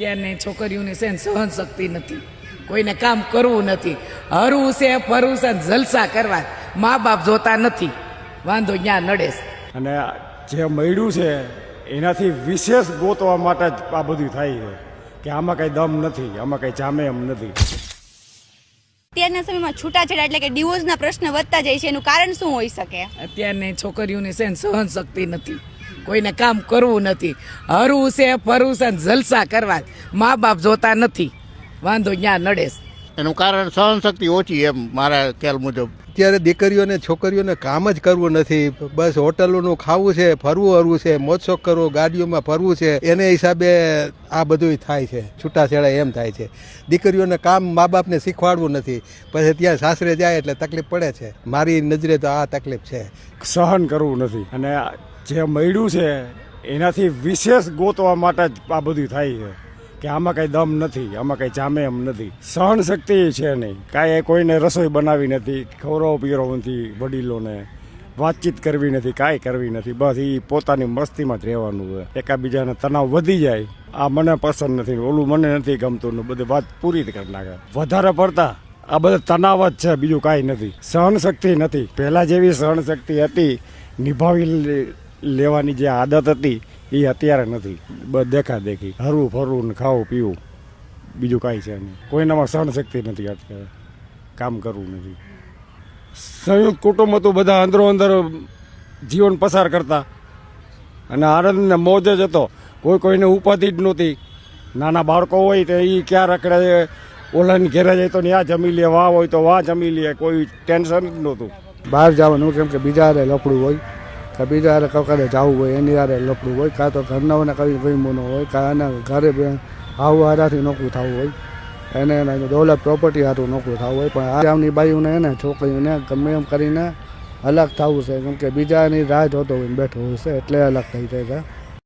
ત્યારની છોકરીઓની છે ને સહન શક્તિ નથી, કોઈને કામ કરવું નથી, હરવું છે ફરવું છે જલસા કરવા, મા બાપ જોતા નથી, વાંધો ન્યા નડે. અને જે મળ્યું છે એનાથી વિશેષ ગોતવા માટે જ આ બધું થાય છે કે આમાં કંઈ દમ નથી, આમાં કંઈ જામે એમ નથી. અત્યારના સમયમાં છૂટાછેડા એટલે કે ડિવોર્સના પ્રશ્ન વધતા જાય છે, એનું કારણ શું હોઈ શકે? અત્યારની છોકરીઓની છે ને સહન શક્તિ નથી, કોઈને કામ કરવું નથી, હરવું છે ફરવું છે જલસા કરવા, મા બાપ જોતા નથી, વાંધો ન્યા નડે. એનું કારણ સહન શક્તિ ઓછી, એમ મારા ખ્યાલ મુજબ. અત્યારે દીકરીઓને છોકરીઓને કામ જ કરવું નથી, બસ હોટલોનું ખાવું છે, ફરવું છે, મોજશોખ કરવો, ગાડીઓમાં ફરવું છે, એને હિસાબે આ બધું થાય છે. છૂટાછેડા એમ થાય છે. દીકરીઓને કામ મા બાપને શીખવાડવું નથી, પછી ત્યાં સાસરે જાય એટલે તકલીફ પડે છે. મારી નજરે તો આ તકલીફ છે. સહન કરવું નથી અને જે મળ્યું છે એનાથી વિશેષ ગોતવા માટે જ આ બધું થાય છે કે આમાં કંઈ દમ નથી, આમાં કંઈ જામે એમ નથી. સહન શક્તિ છે નહીં, કાંઈ કોઈને રસોઈ બનાવી નથી, ખવડાવ પીવડાવ નથી, વડીલોને વાતચીત કરવી નથી, કાંઈ કરવી નથી. બસ એ પોતાની મસ્તીમાં જ રહેવાનું હોય. એકાબીજાને તણાવ વધી જાય, આ મને પસંદ નથી, ઓલું મને નથી ગમતું, ને બધી વાત પૂરી કરી નાખે. વધારે પડતા આ બધા તણાવ જ છે, બીજું કાંઈ નથી. સહન શક્તિ નથી, પહેલાં જેવી સહન શક્તિ હતી, નિભાવી લેવાની જે આદત હતી એ અત્યારે નથી. બસ દેખા દેખી, હરવું ફરવું ને ખાવું પીવું, બીજું કાંઈ છે નહીં. કોઈનામાં સહન શક્તિ નથી, અત્યારે કામ કરવું નથી. સંયુક્ત કુટુંબ હતું, બધા અંદરો અંદર જીવન પસાર કરતા અને આનંદ ને મોજ જ હતો. કોઈને ઉપાધિ જ નહોતી. નાના બાળકો હોય તો એ ક્યાં રખડે, ઓલાની ઘેરે જાય તો ત્યાં જમી લે, વાહ હોય તો વાહ જમી લે, કોઈ ટેન્શન જ નહોતું. બહાર જવાનું કેમ કે બીજા હારે લફડું હોય, કે બીજા હારે કકારે જવું હોય એની હારે લફડું હોય, કાં તો ઘરનાઓને કઈ ગમ્યું ન હોય, કાં એના ઘરે આવું હારાથી નોકરું થવું હોય, એને દોલત પ્રોપર્ટી હારું નોકરું થવું હોય. પણ આમની બાઈઓને એને છોકરીઓને ગમે એમ કરીને અલગ થવું છે, કેમ કે બીજાની રાહ જોતો હોય બેઠો હોય છે, એટલે અલગ થઈ જાય છે.